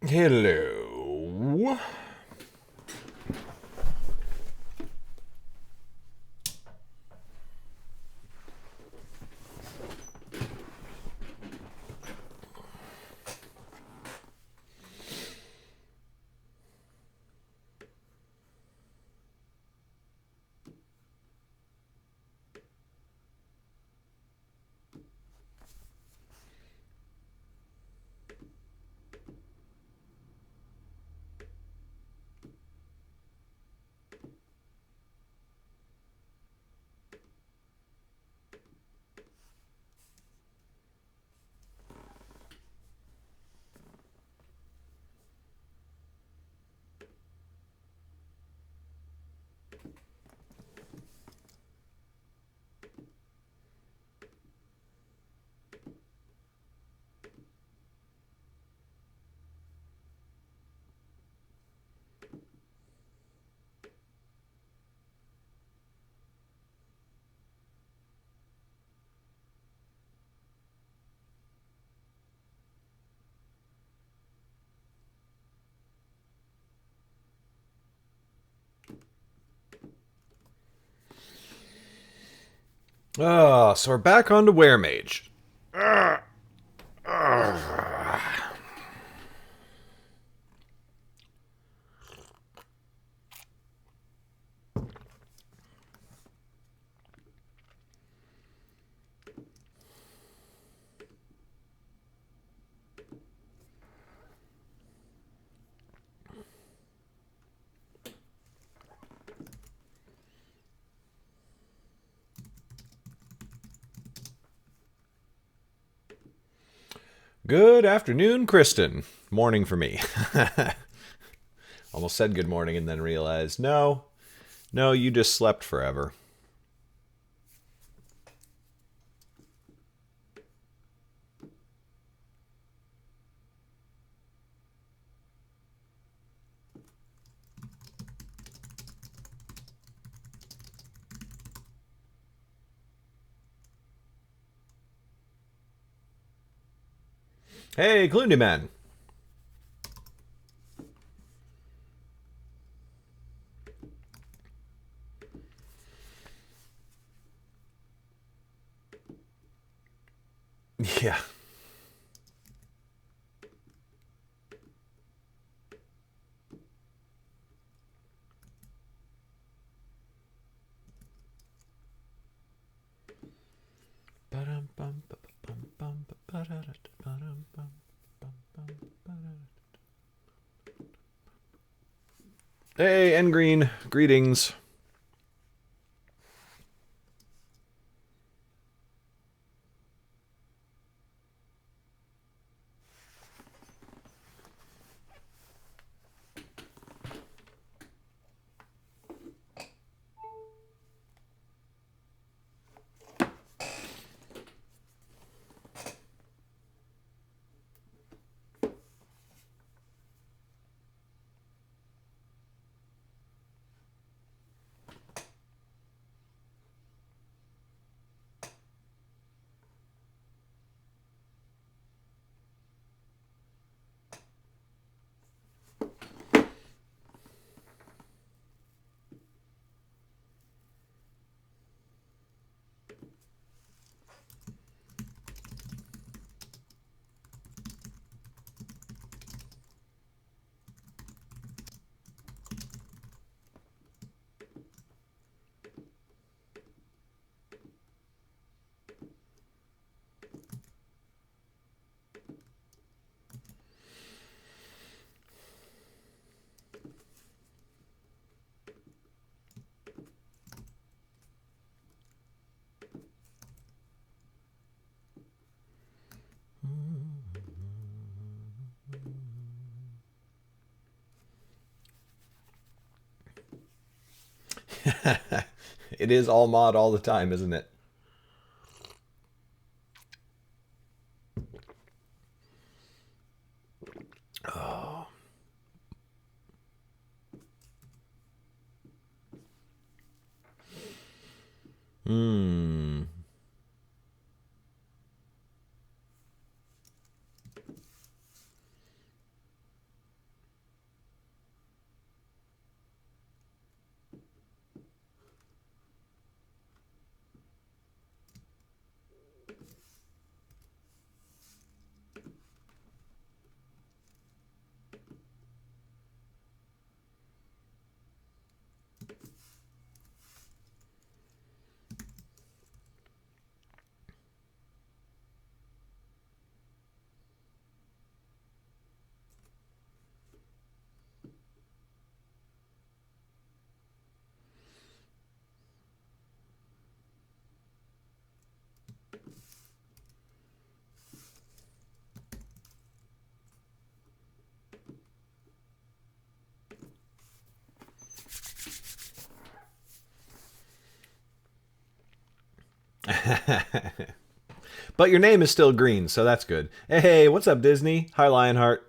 Hello. So we're back on to Weremage. Good afternoon, Kristen. Morning for me. Almost said good morning and then realized, no, you just slept forever. Hey, Clooney Man. Yeah. Hey, N Green. Greetings. It is all mod all the time, isn't it? Oh. Hmm. But your name is still green, so that's good. Hey, what's up, Disney? Hi, Lionheart.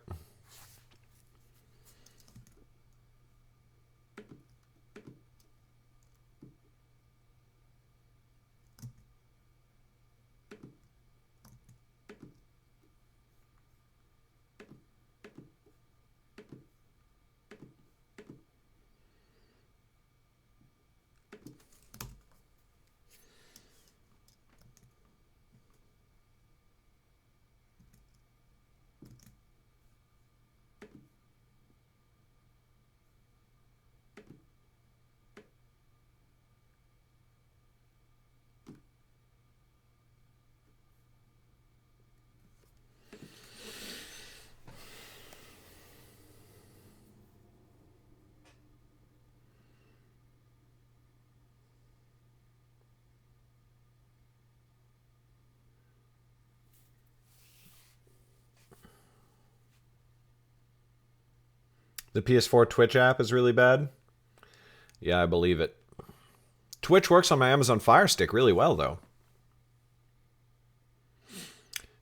The PS4 Twitch app is really bad. Yeah, I believe it. Twitch works on my Amazon Fire Stick really well, though.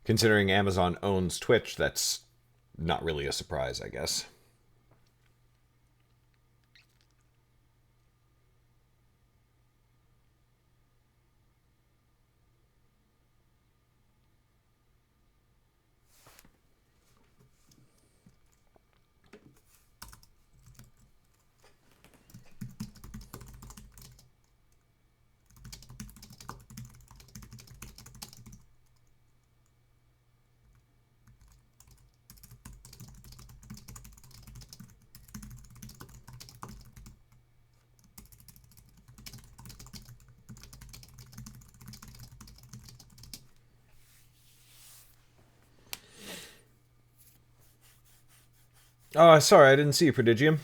Considering Amazon owns Twitch, that's not really a surprise, I guess. Oh, sorry, I didn't see you, Prodigium.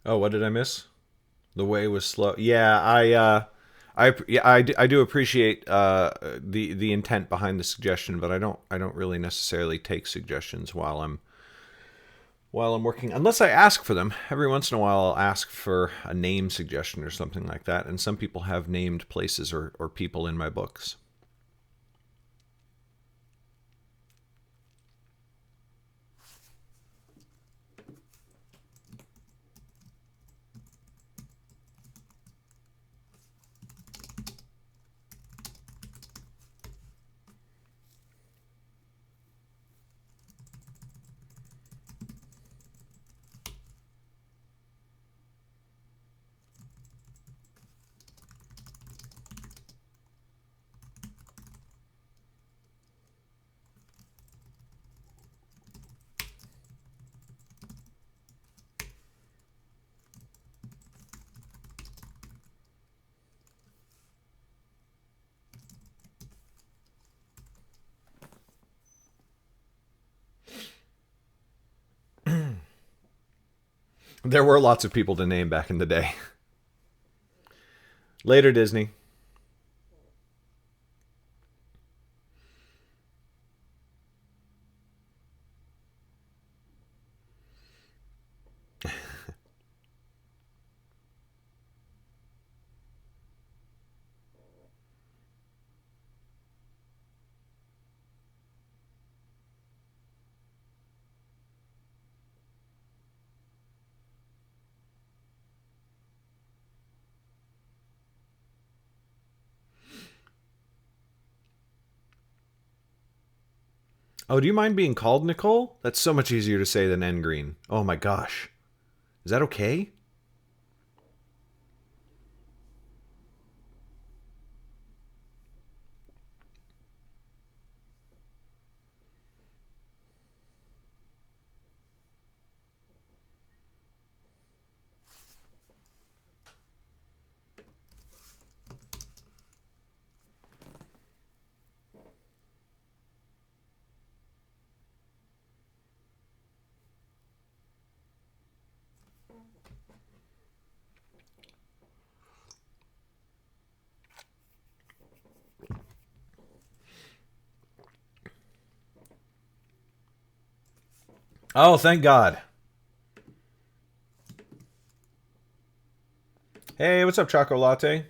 Oh, what did I miss? The way was slow. Yeah, I do appreciate the intent behind the suggestion, but I don't really necessarily take suggestions while I'm working, unless I ask for them. Every once in a while, I'll ask for a name suggestion or something like that, and some people have named places or people in my books. There were lots of people to name back in the day. Later, Disney. Oh, do you mind being called Nicole? That's so much easier to say than N Green. Oh my gosh. Is that okay? Oh, thank God. Hey, what's up, Choco Latte?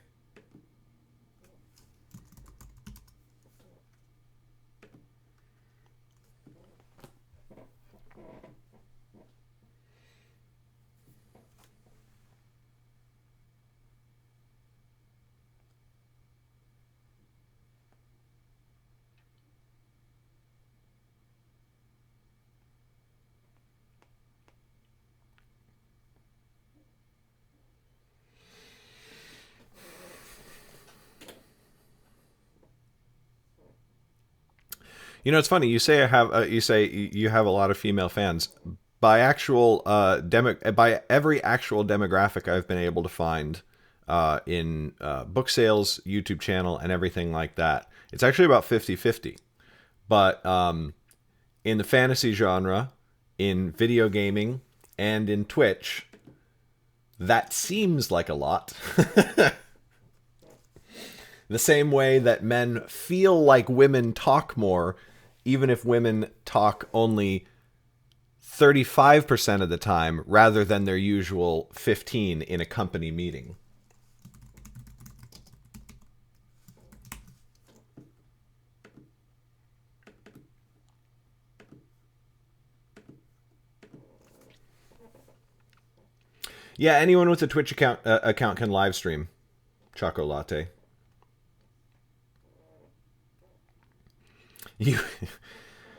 You know, it's funny. You say you have a lot of female fans. By actual by every actual demographic I've been able to find in book sales, YouTube channel, and everything like that, it's actually about 50-50. But in the fantasy genre, in video gaming, and in Twitch, that seems like a lot. The same way that men feel like women talk more, even if women talk only 35% of the time rather than their usual 15 in a company meeting. Yeah, anyone with a Twitch account can live stream Choco Latte. You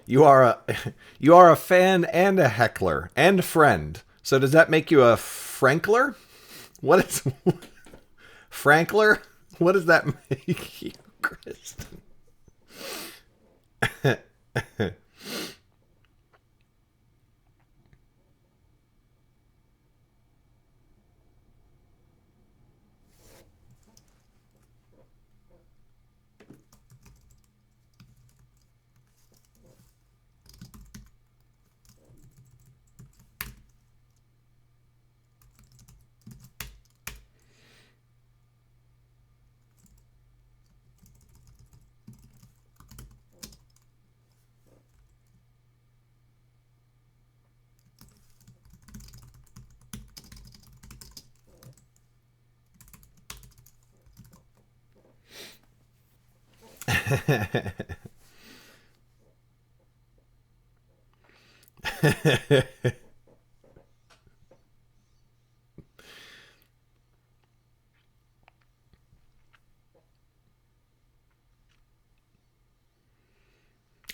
you are a fan and a heckler and a friend. So does that make you a Frankler? What is Frankler? What does that make you, Kristen?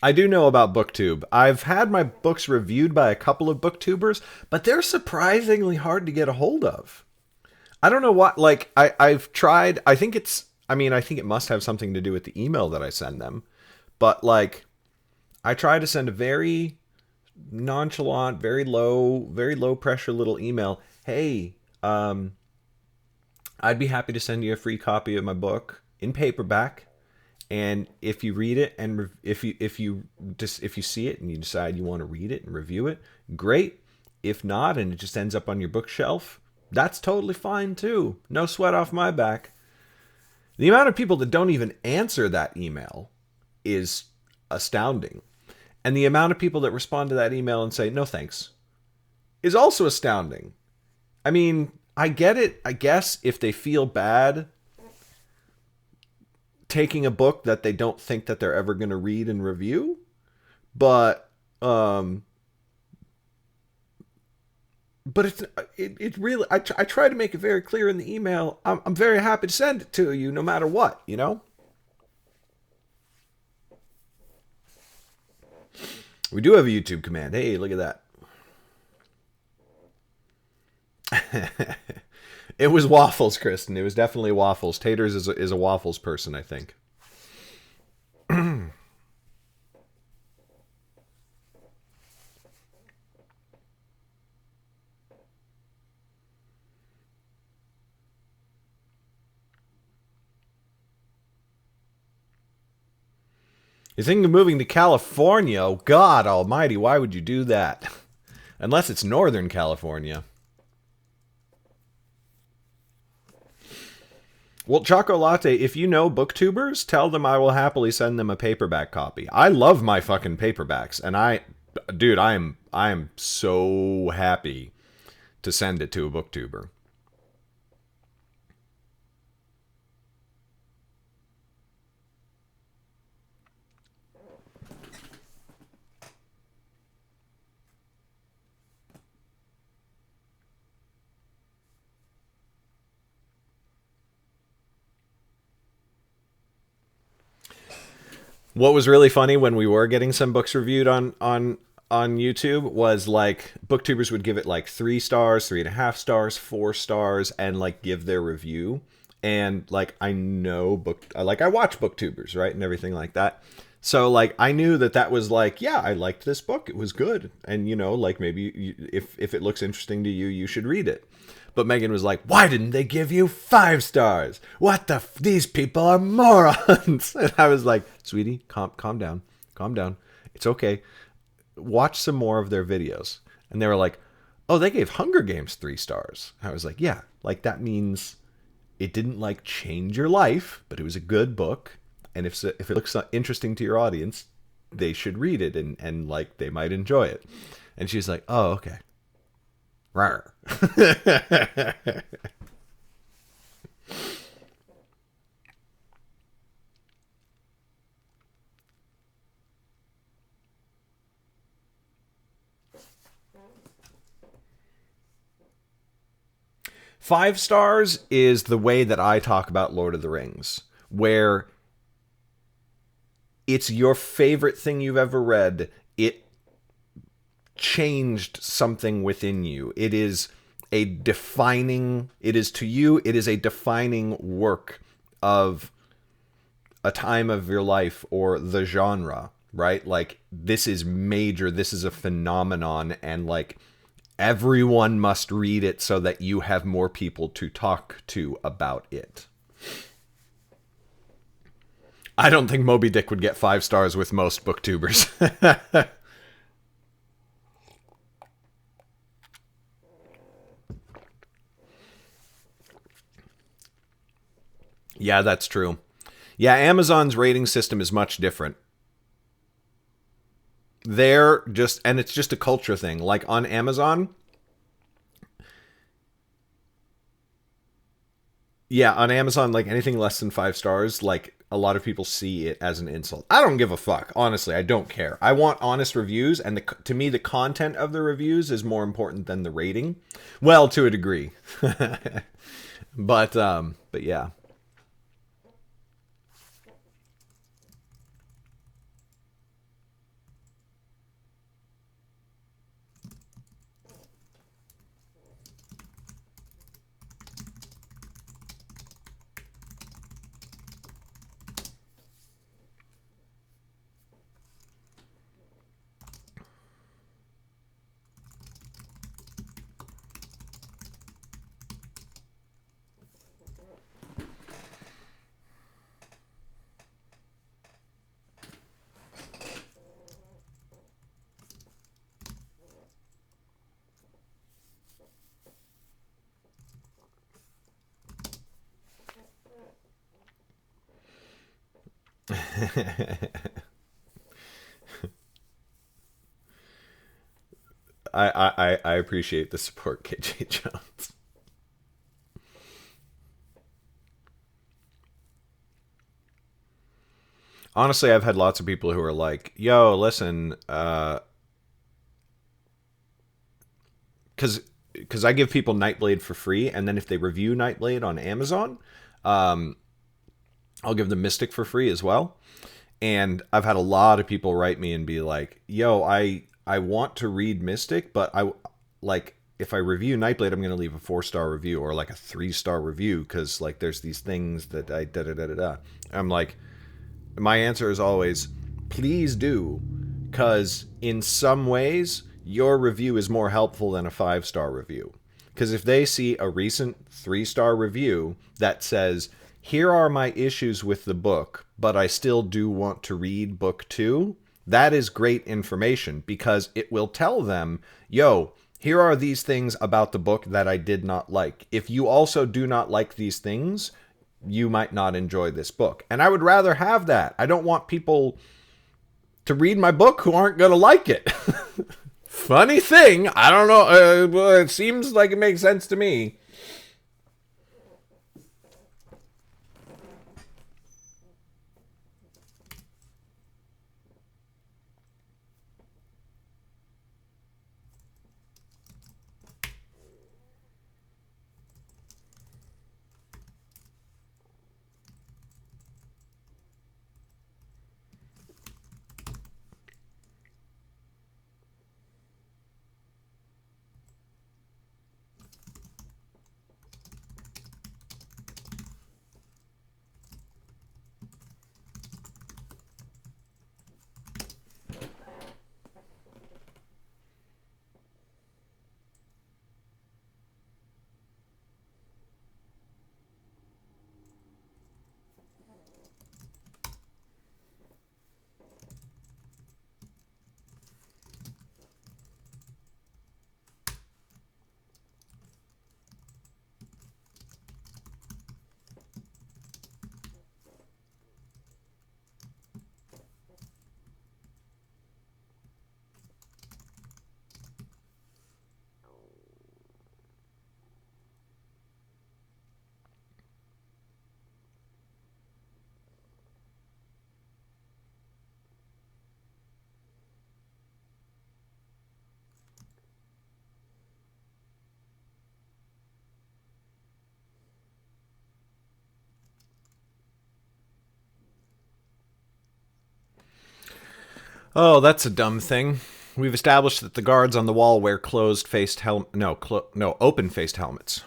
I do know about BookTube. I've had my books reviewed by a couple of BookTubers, but they're surprisingly hard to get a hold of. I don't know what, like, I've tried, I think it's, I mean, I think it must have something to do with the email that I send them. But, like, I try to send a very nonchalant, very low pressure little email. Hey, I'd be happy to send you a free copy of my book in paperback. And if you read it and if you see it and you decide you want to read it and review it, great. If not, and it just ends up on your bookshelf, that's totally fine too. No sweat off my back. The amount of people that don't even answer that email is astounding. And the amount of people that respond to that email and say, no thanks, is also astounding. I mean, I get it, I guess, if they feel bad taking a book that they don't think that they're ever going to read and review. But it really, I try to make it very clear in the email, I'm very happy to send it to you no matter what, you know? We do have a YouTube command. Hey, look at that. It was waffles, Kristen. It was definitely waffles. Taters is a waffles person, I think. You're thinking of moving to California? Oh, God almighty, why would you do that? Unless it's Northern California. Well, Choco Latte, if you know booktubers, tell them I will happily send them a paperback copy. I love my fucking paperbacks, and dude, I am so happy to send it to a booktuber. What was really funny when we were getting some books reviewed on YouTube was like booktubers would give it like 3 stars, 3.5 stars, 4 stars, and like give their review. And like I watch booktubers, right, and everything like that. So like I knew that was like, yeah, I liked this book, it was good, and you know, like maybe if it looks interesting to you, you should read it. But Megan was like, why didn't they give you 5 stars? What the these people are morons. And I was like, sweetie, calm down. Calm down. It's okay. Watch some more of their videos. And they were like, oh, they gave Hunger Games 3 stars. I was like, yeah, like that means it didn't like change your life, but it was a good book. And if it looks interesting to your audience, they should read it and like they might enjoy it. And she's like, oh, okay. Rawr. 5 stars is the way that I talk about Lord of the Rings, where it's your favorite thing you've ever read. It changed something within you. It is a defining work of a time of your life or the genre, right? Like this is major, this is a phenomenon, and like everyone must read it so that you have more people to talk to about it. I don't think Moby Dick would get 5 stars with most booktubers. Yeah, that's true. Yeah, Amazon's rating system is much different. And it's just a culture thing. Like on Amazon, yeah, on Amazon, like anything less than 5 stars, like a lot of people see it as an insult. I don't give a fuck. Honestly, I don't care. I want honest reviews, and to me, the content of the reviews is more important than the rating. Well, to a degree. But yeah. I appreciate the support, KJ Jones. Honestly, I've had lots of people who are like, "Yo, listen, because I give people Nightblade for free, and then if they review Nightblade on Amazon, um, I'll give them Mystic for free as well." And I've had a lot of people write me and be like, "Yo, I want to read Mystic, but I like if I review Nightblade, I'm going to leave a 4-star review or like a 3-star review because like there's these things that I da da da da da." I'm like, my answer is always, please do, because in some ways your review is more helpful than a 5-star review. Because if they see a recent 3-star review that says, here are my issues with the book, but I still do want to read book 2, that is great information because it will tell them, yo, here are these things about the book that I did not like. If you also do not like these things, you might not enjoy this book. And I would rather have that. I don't want people to read my book who aren't going to like it. Funny thing, I don't know. Well, it seems like it makes sense to me. Oh, that's a dumb thing. We've established that the guards on the wall wear closed-faced no, open-faced helmets.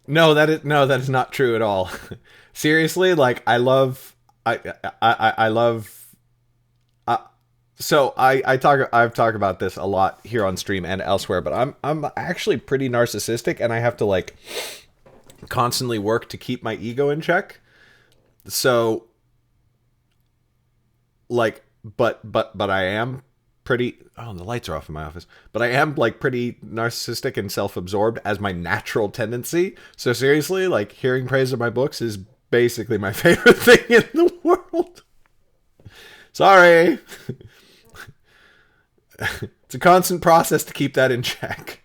No, that is not true at all. Seriously, like I love I love. Uh, so I've talked about this a lot here on stream and elsewhere, but I'm actually pretty narcissistic, and I have to like constantly work to keep my ego in check. So like, but I am pretty. Oh, the lights are off in my office. But I am like pretty narcissistic and self-absorbed as my natural tendency. So seriously, like hearing praise of my books is basically my favorite thing in the world. Sorry. It's a constant process to keep that in check.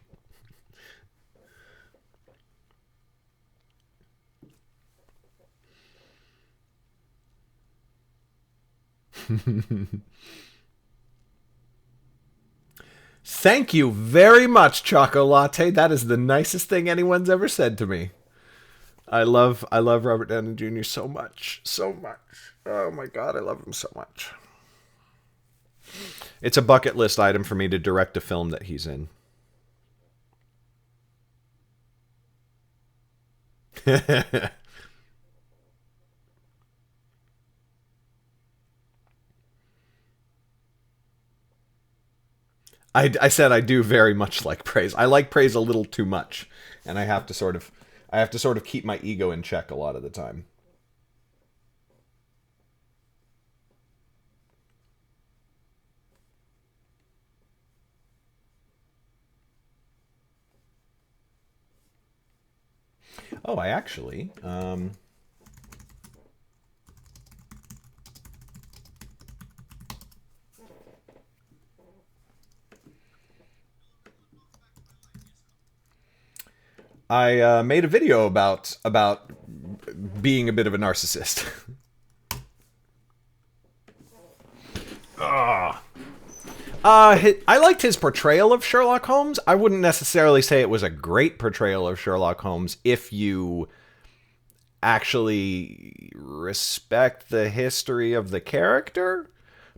Thank you very much, Choco Latte. That is the nicest thing anyone's ever said to me. I love Robert Downey Jr. so much. So much. Oh my god, I love him so much. It's a bucket list item for me to direct a film that he's in. I said I do very much like praise. I like praise a little too much, and I have to sort of keep my ego in check a lot of the time. Oh, I actually I made a video about being a bit of a narcissist. I liked his portrayal of Sherlock Holmes. I wouldn't necessarily say it was a great portrayal of Sherlock Holmes if you actually respect the history of the character.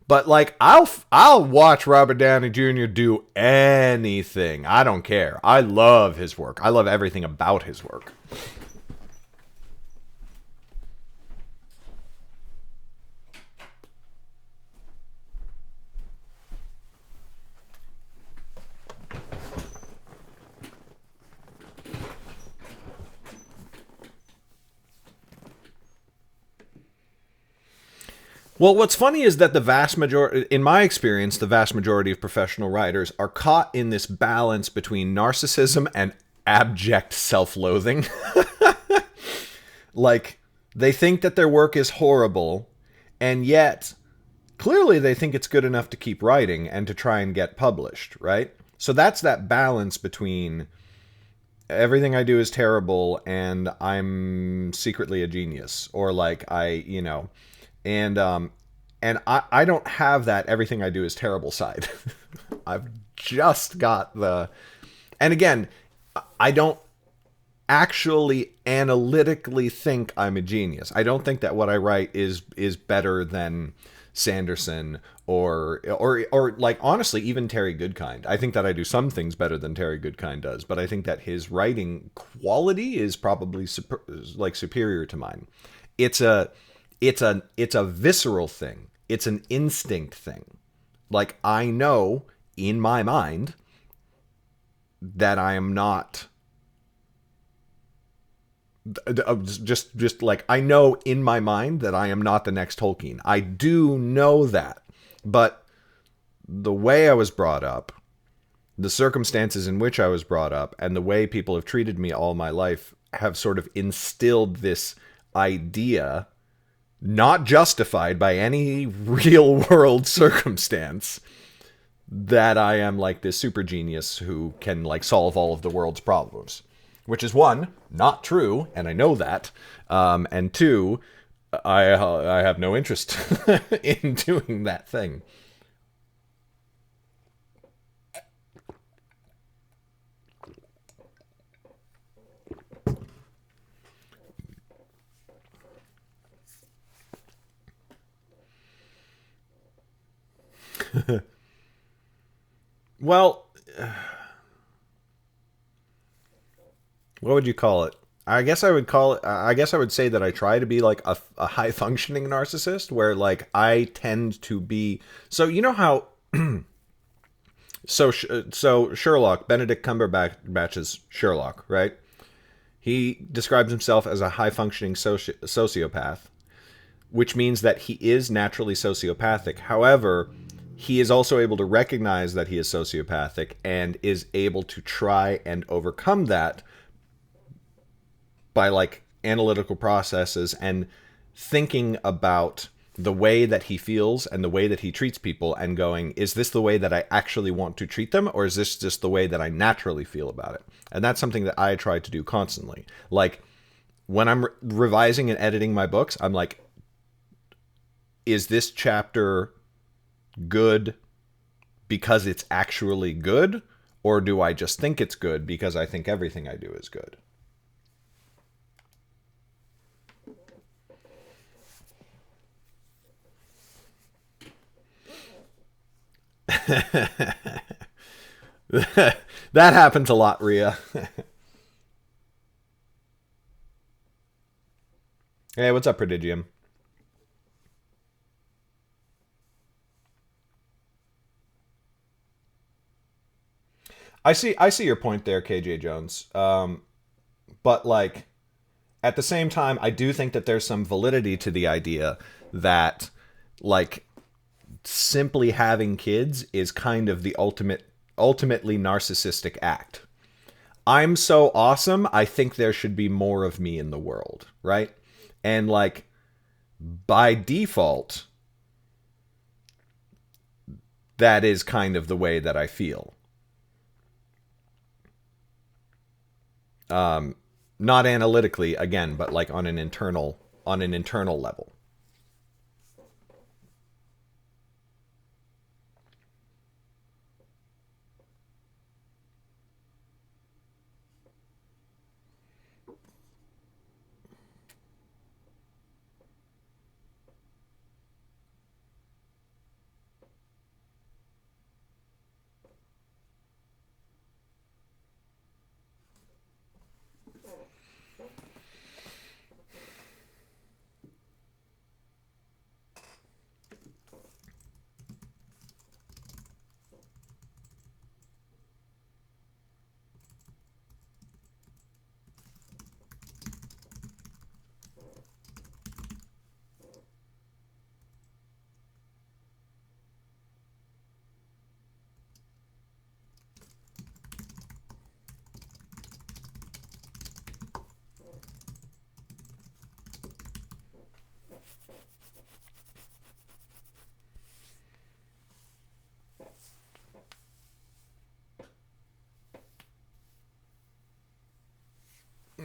But like I'll watch Robert Downey Jr. do anything. I don't care. I love his work. I love everything about his work. Well, what's funny is that the vast majority, in my experience, the vast majority of professional writers are caught in this balance between narcissism and abject self-loathing. Like, they think that their work is horrible, and yet, clearly they think it's good enough to keep writing and to try and get published, right? So that's that balance between everything I do is terrible and I'm secretly a genius, or like and I don't have that everything I do is terrible side. I've just got the, and again, I don't actually analytically think I'm a genius. I don't think that what I write is better than Sanderson or like honestly even Terry Goodkind. I think that I do some things better than Terry Goodkind does, but I think that his writing quality is probably superior to mine. It's a it's a visceral thing. It's an instinct thing. Like I know in my mind that I am not just like I know in my mind that I am not the next Tolkien. I do know that. But the way I was brought up, the circumstances in which I was brought up, and the way people have treated me all my life have sort of instilled this idea, not justified by any real world circumstance, that I am like this super genius who can like solve all of the world's problems. Which is one, not true, and I know that. And two, I have no interest in doing that thing. Well, what would you call it? I guess I would call it. I guess I would say that I try to be like a high functioning narcissist, where like I tend to be. So you know how. So Sherlock, Benedict Cumberbatch's Sherlock, right? He describes himself as a high functioning sociopath, which means that he is naturally sociopathic. However, he is also able to recognize that he is sociopathic and is able to try and overcome that by like analytical processes and thinking about the way that he feels and the way that he treats people and going, is this the way that I actually want to treat them, or is this just the way that I naturally feel about it? And that's something that I try to do constantly. Like when I'm revising and editing my books, I'm like, is this chapter good because it's actually good, or do I just think it's good because I think everything I do is good? That happens a lot, Ria. Hey, what's up, Prodigium? I see your point there, KJ Jones. But like at the same time, I do think that there's some validity to the idea that like simply having kids is kind of the ultimately narcissistic act. I'm so awesome, I think there should be more of me in the world, right? And like by default, that is kind of the way that I feel. Not analytically again, but like on an internal level.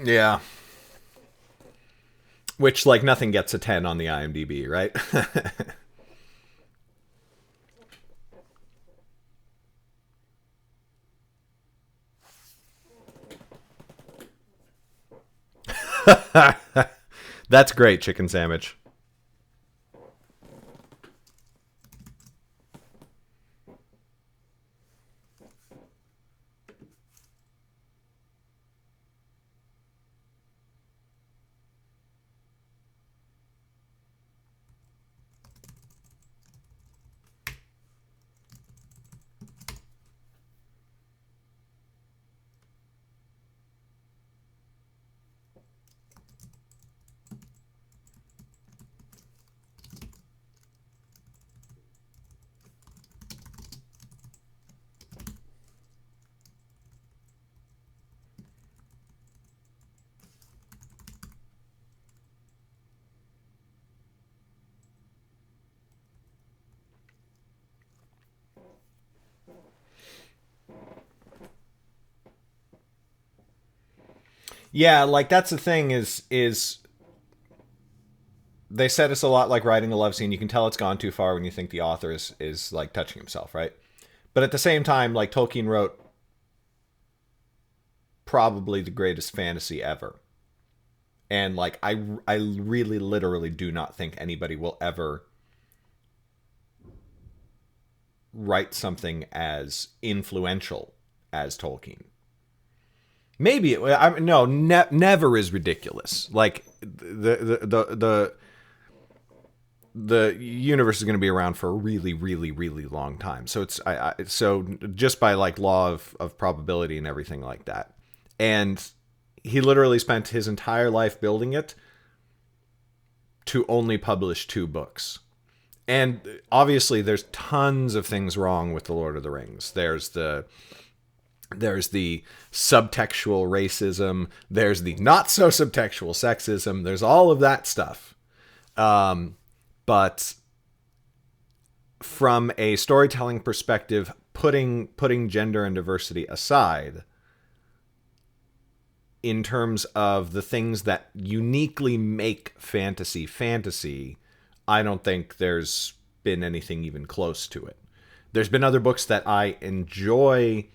Yeah. Which like nothing gets a 10 on the IMDb, right? That's great, chicken sandwich. Yeah, like that's the thing is they said it's a lot like writing a love scene. You can tell it's gone too far when you think the author is like touching himself, right? But at the same time, like Tolkien wrote probably the greatest fantasy ever. And like I really literally do not think anybody will ever write something as influential as Tolkien. Maybe no, never is ridiculous. Like the universe is going to be around for a really, really, really long time. So so just by like law of probability and everything like that. And he literally spent his entire life building it to only publish 2 books. And obviously there's tons of things wrong with The Lord of the Rings. There's the subtextual racism, there's the not so subtextual sexism, there's all of that stuff. But from a storytelling perspective, putting gender and diversity aside, in terms of the things that uniquely make fantasy, I don't think there's been anything even close to it. There's been other books that I enjoy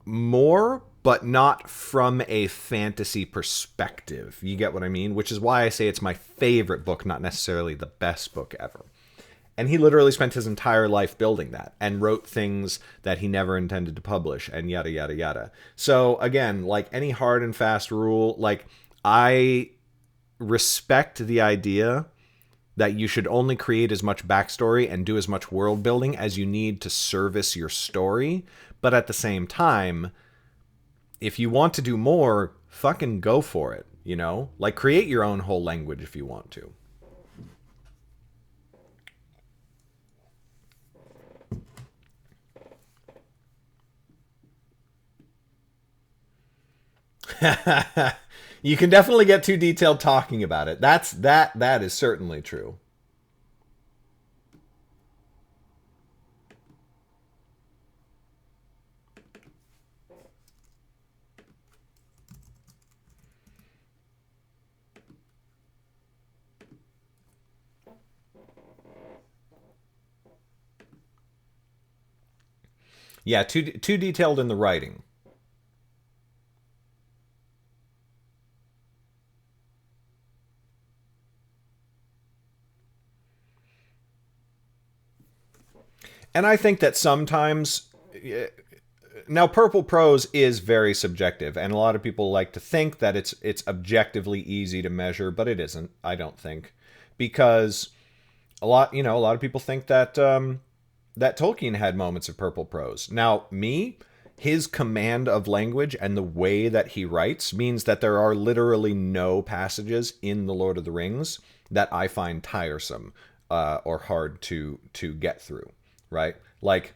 more, but not from a fantasy perspective. You get what I mean? Which is why I say it's my favorite book, not necessarily the best book ever. And he literally spent his entire life building that and wrote things that he never intended to publish and yada, yada, yada. So again, like any hard and fast rule, like I respect the idea that you should only create as much backstory and do as much world building as you need to service your story. But at the same time, if you want to do more, fucking go for it, you know? Like, create your own whole language if you want to. You can definitely get too detailed talking about it. That is certainly true. Yeah, too detailed in the writing. And I think that sometimes now purple prose is very subjective, and a lot of people like to think that it's objectively easy to measure, but it isn't. I don't think, because a lot of people think that that Tolkien had moments of purple prose. Now, his command of language and the way that he writes means that there are literally no passages in The Lord of the Rings that I find tiresome or hard to get through. Right? Like,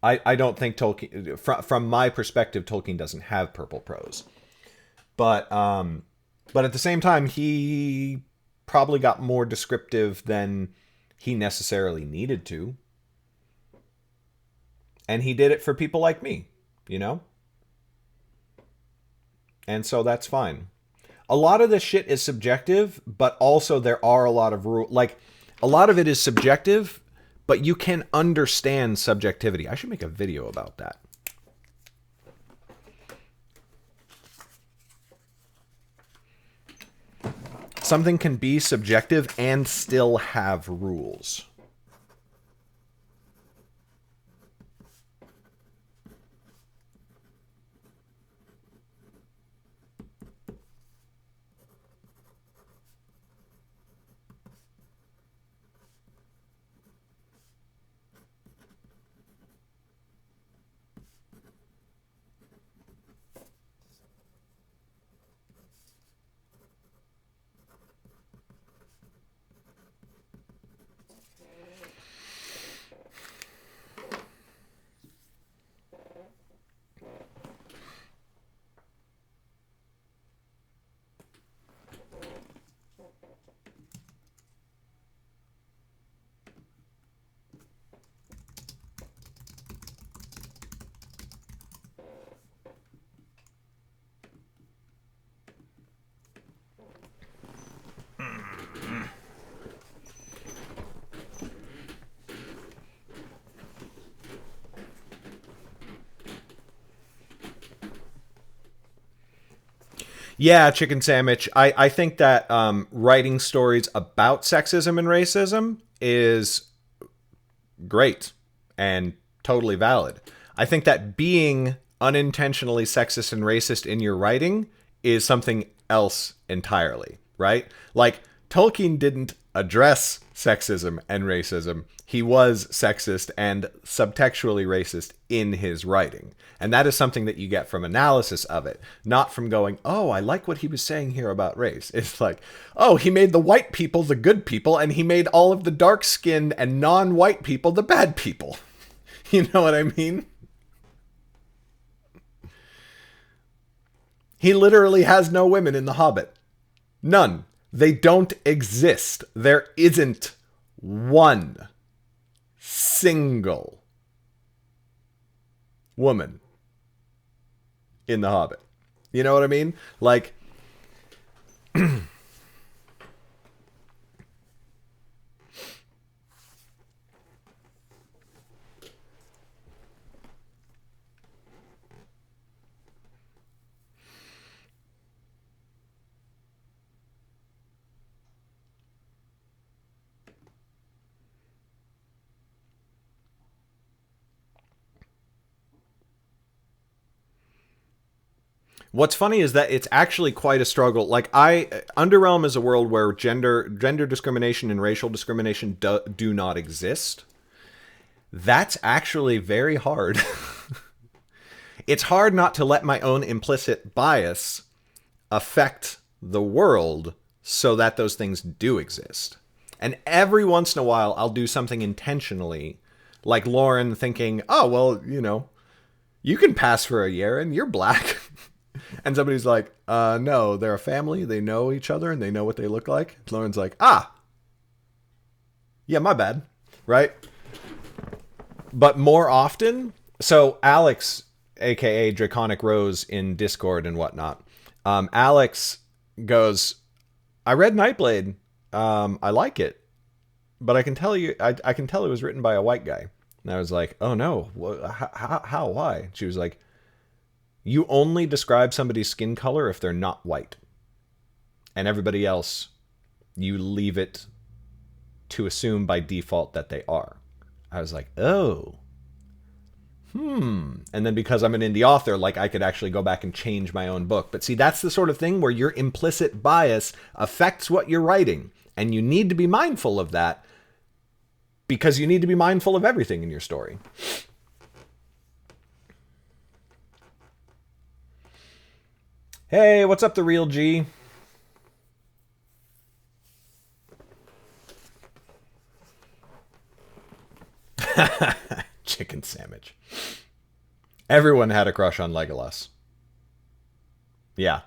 I don't think Tolkien, from my perspective, Tolkien doesn't have purple prose. But at the same time, he probably got more descriptive than he necessarily needed to. And he did it for people like me, you know? And so that's fine. A lot of this shit is subjective, but also there are a lot of rules. Like, a lot of it is subjective, but you can understand subjectivity. I should make a video about that. Something can be subjective and still have rules. Yeah, chicken sandwich. I think that writing stories about sexism and racism is great and totally valid. I think that being unintentionally sexist and racist in your writing is something else entirely, right? Like, Tolkien didn't address sexism and racism. He was sexist and subtextually racist in his writing. And that is something that you get from analysis of it, not from going, oh, I like what he was saying here about race. It's like, oh, he made the white people the good people, and he made all of the dark-skinned and non-white people the bad people. You know what I mean? He literally has no women in The Hobbit. None. They don't exist. There isn't one single woman in The Hobbit. You know what I mean? Like, what's funny is that it's actually quite a struggle. Like, Underrealm is a world where gender discrimination and racial discrimination do not exist. That's actually very hard. It's hard not to let my own implicit bias affect the world so that those things do exist. And every once in a while, I'll do something intentionally, like Lauren thinking, oh, well, you know, you can pass for a Yaren, you're black. And somebody's like, no, they're a family, they know each other, and they know what they look like. Lauren's like, yeah, my bad, right? But more often, so Alex, aka Draconic Rose in Discord and whatnot, Alex goes, I read Nightblade, I like it, but I can tell it was written by a white guy. And I was like, oh no, how, why? She was like, you only describe somebody's skin color if they're not white. And everybody else, you leave it to assume by default that they are. I was like, oh. And then because I'm an indie author, like, I could actually go back and change my own book. But see, that's the sort of thing where your implicit bias affects what you're writing. And you need to be mindful of that, because you need to be mindful of everything in your story. Hey, what's up, The Real G? Chicken sandwich. Everyone had a crush on Legolas. Yeah.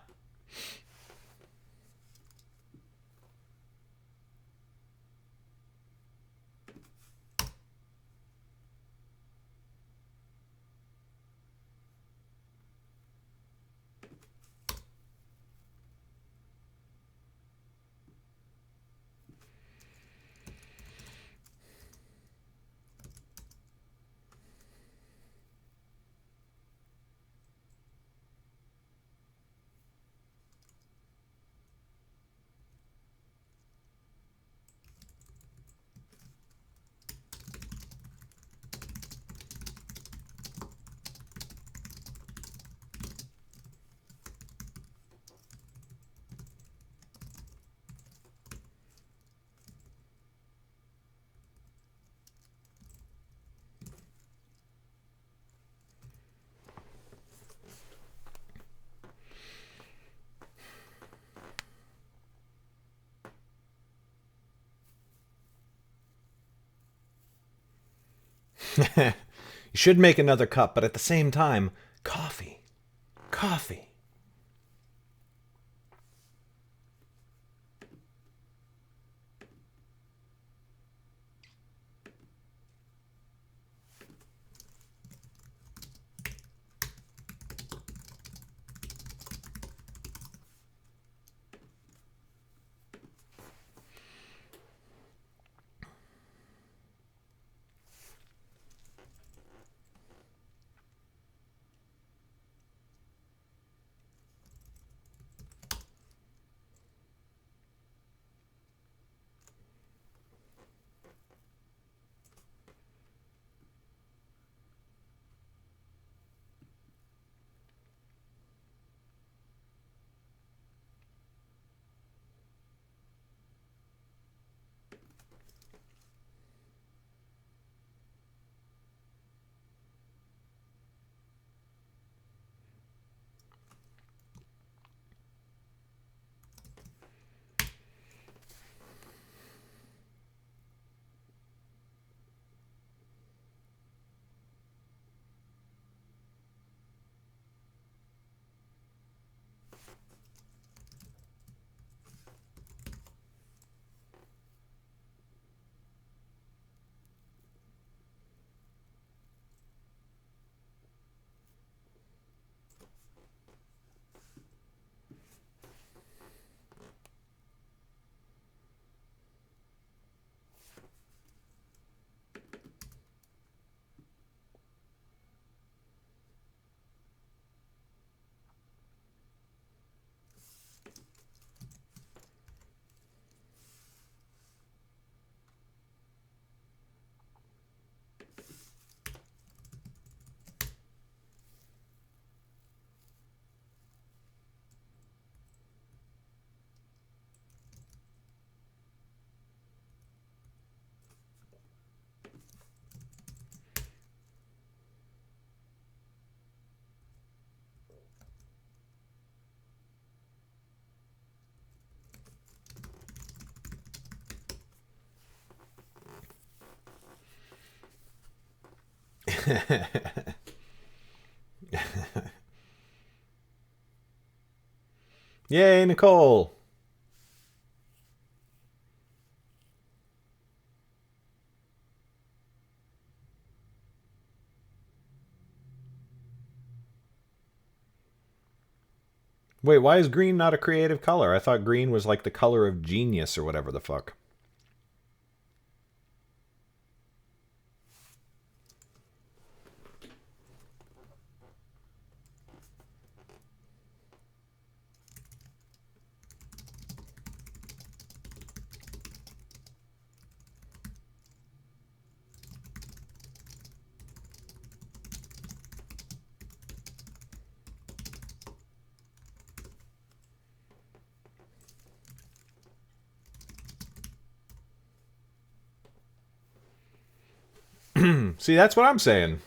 You should make another cup, but at the same time, coffee. Coffee. Yay, Nicole! Wait, why is green not a creative color? I thought green was like the color of genius or whatever the fuck. See, that's what I'm saying.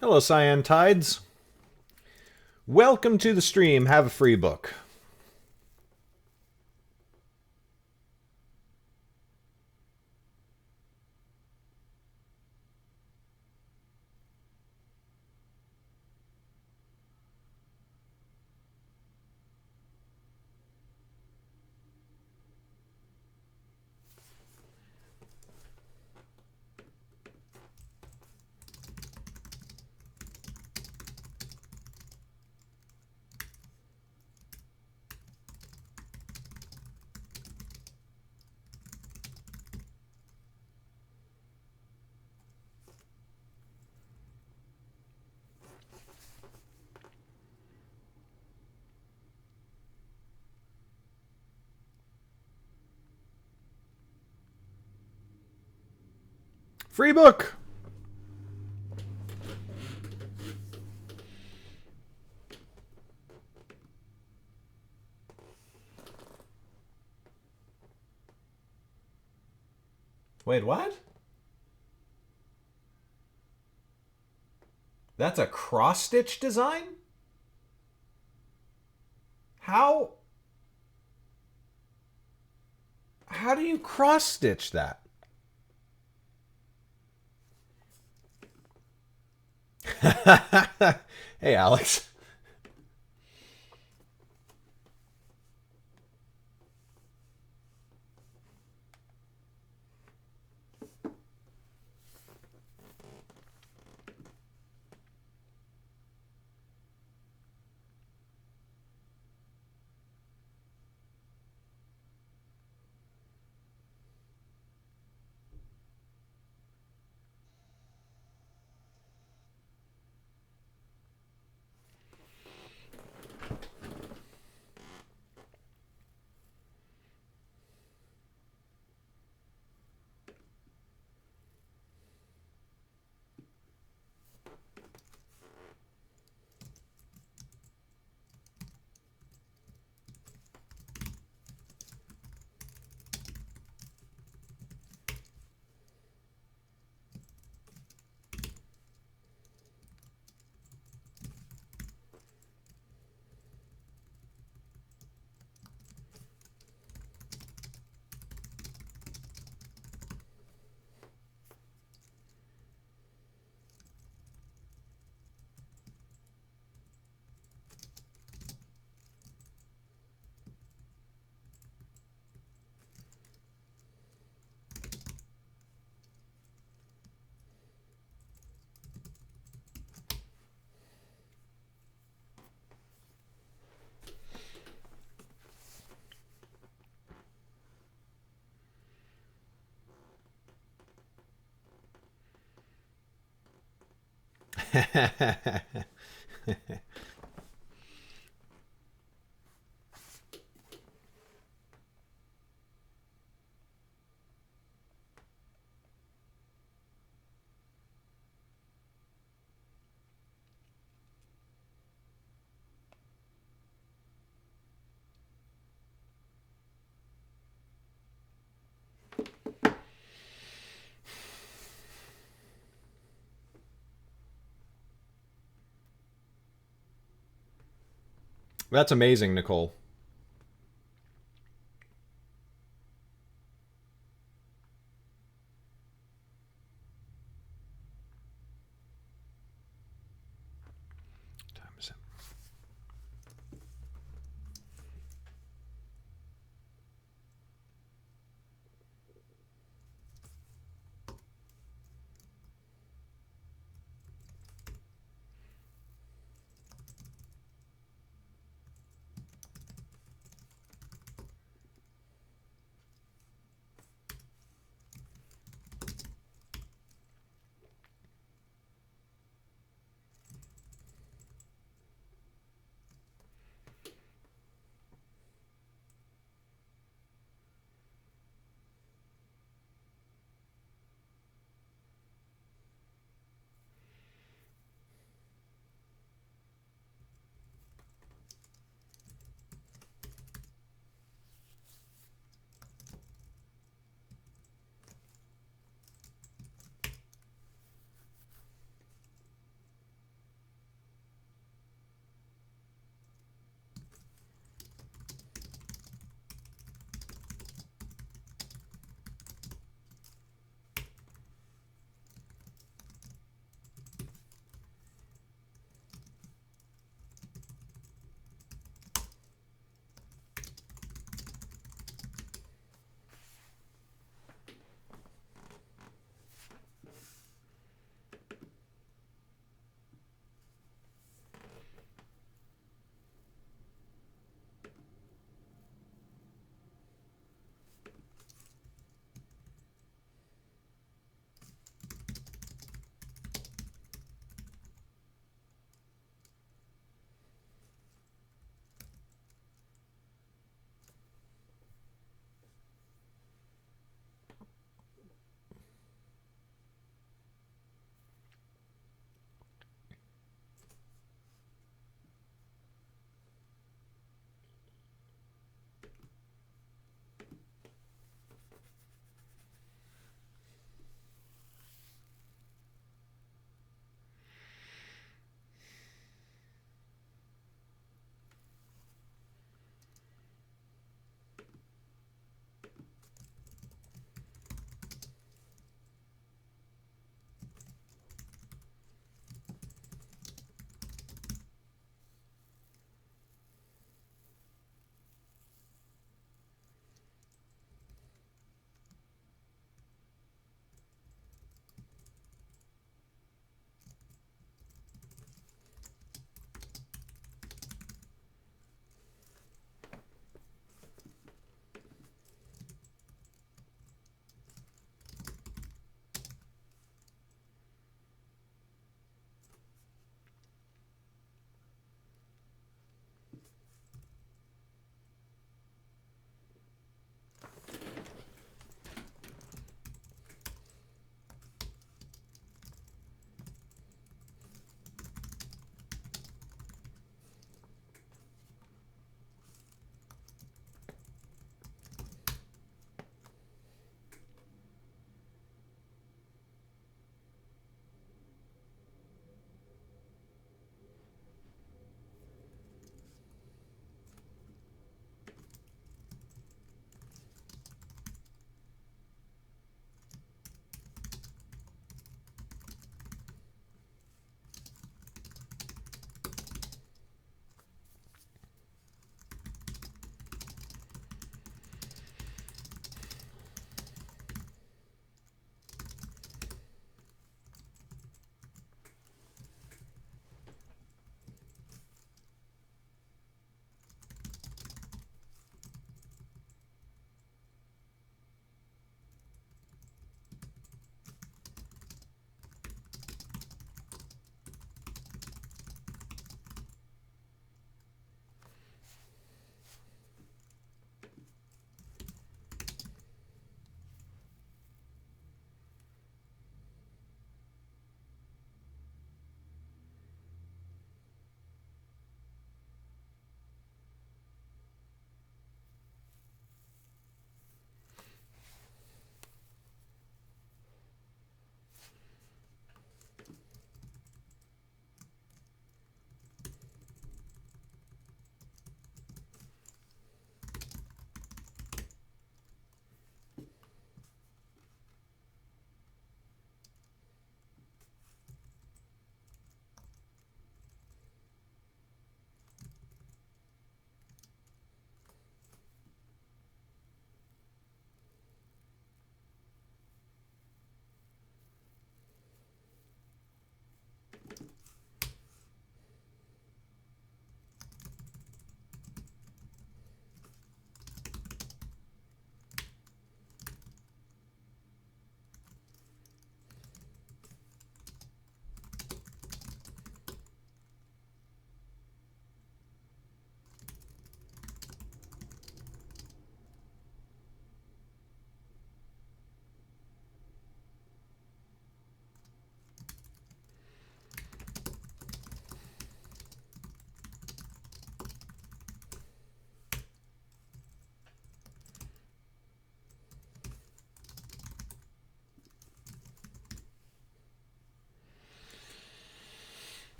Hello, Cyan Tides. Welcome to the stream. Have a free book. Free book! Wait, what? That's a cross-stitch design? How? How do you cross-stitch that? Hey, Alex. That's amazing, Nicole. Time is up.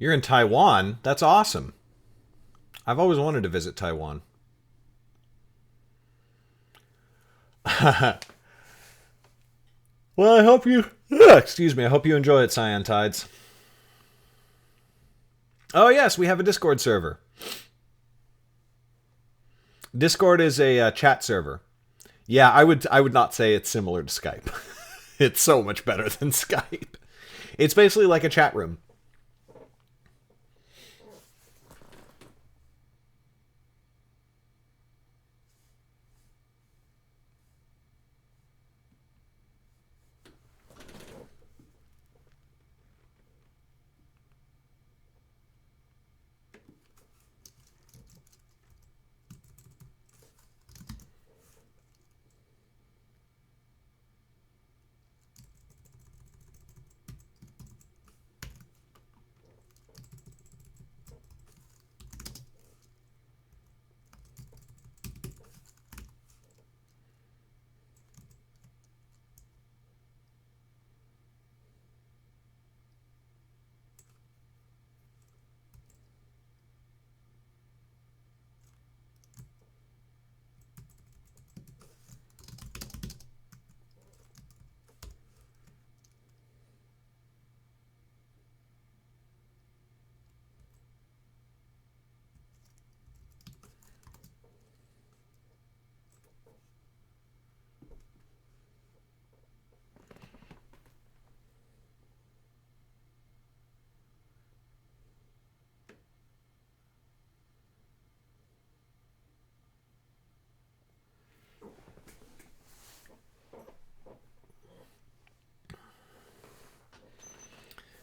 You're in Taiwan? That's awesome. I've always wanted to visit Taiwan. Well, I hope you... excuse me. I hope you enjoy it, Cyan Tides. Oh, yes, we have a Discord server. Discord is a chat server. Yeah, I would not say it's similar to Skype. It's so much better than Skype. It's basically like a chat room.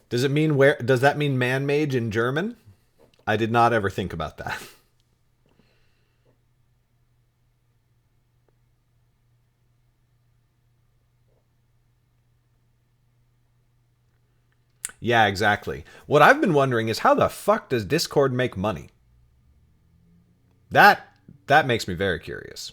Does it mean where? Does that mean man mage in German? I did not ever think about that. Yeah, exactly. What I've been wondering is how the fuck does Discord make money? That that makes me very curious.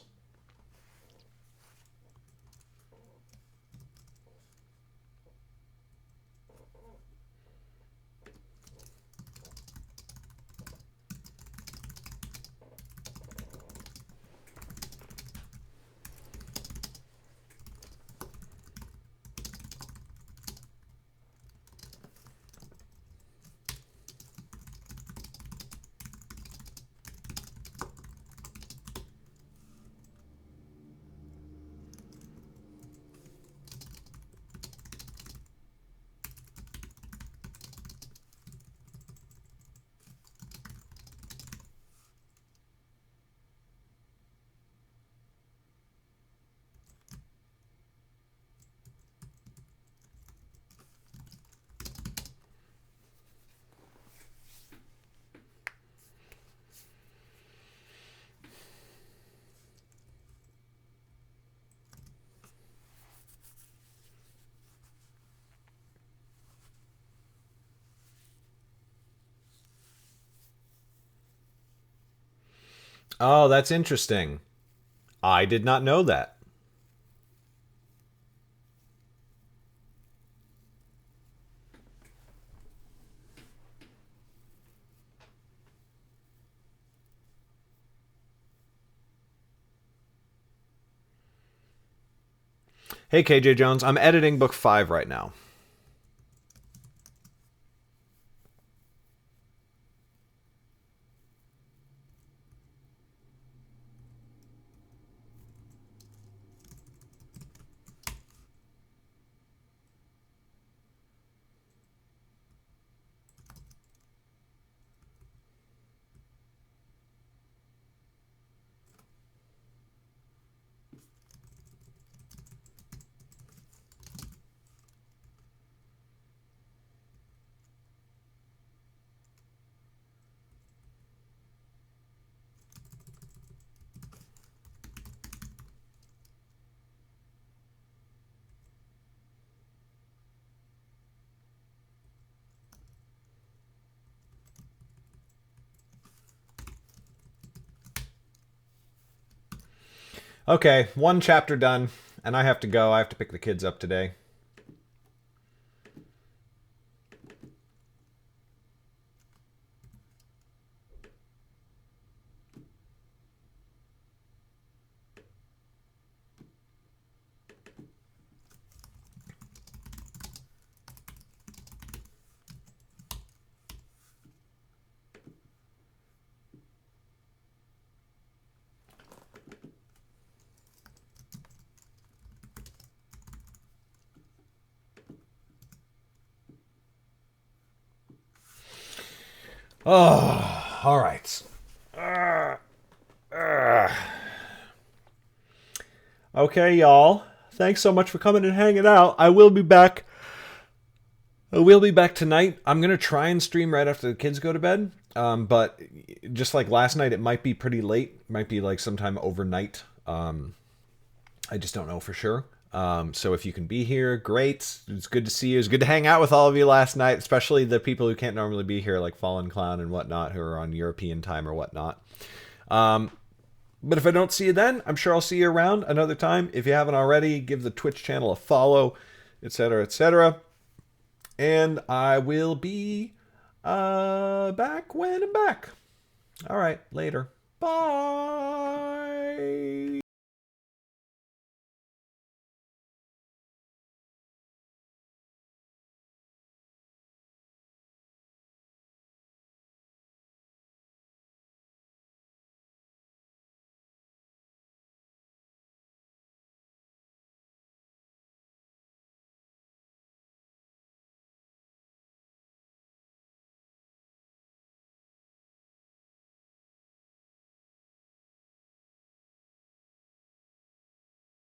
Oh, that's interesting. I did not know that. Hey, KJ Jones, I'm editing book 5 right now. Okay, one chapter done, and I have to go. I have to pick the kids up today. Oh, all right. Okay, y'all. Thanks so much for coming and hanging out. I will be back. I will be back tonight. I'm gonna try and stream right after the kids go to bed. But just like last night, it might be pretty late. It might be like sometime overnight. I just don't know for sure. So if you can be here, great. It's good to see you. It's good to hang out with all of you last night, especially the people who can't normally be here, like Fallen Clown and whatnot, who are on European time or whatnot. But if I don't see you then, I'm sure I'll see you around another time. If you haven't already, give the Twitch channel a follow, etc., etc. And I will be back when I'm back. All right, later. Bye.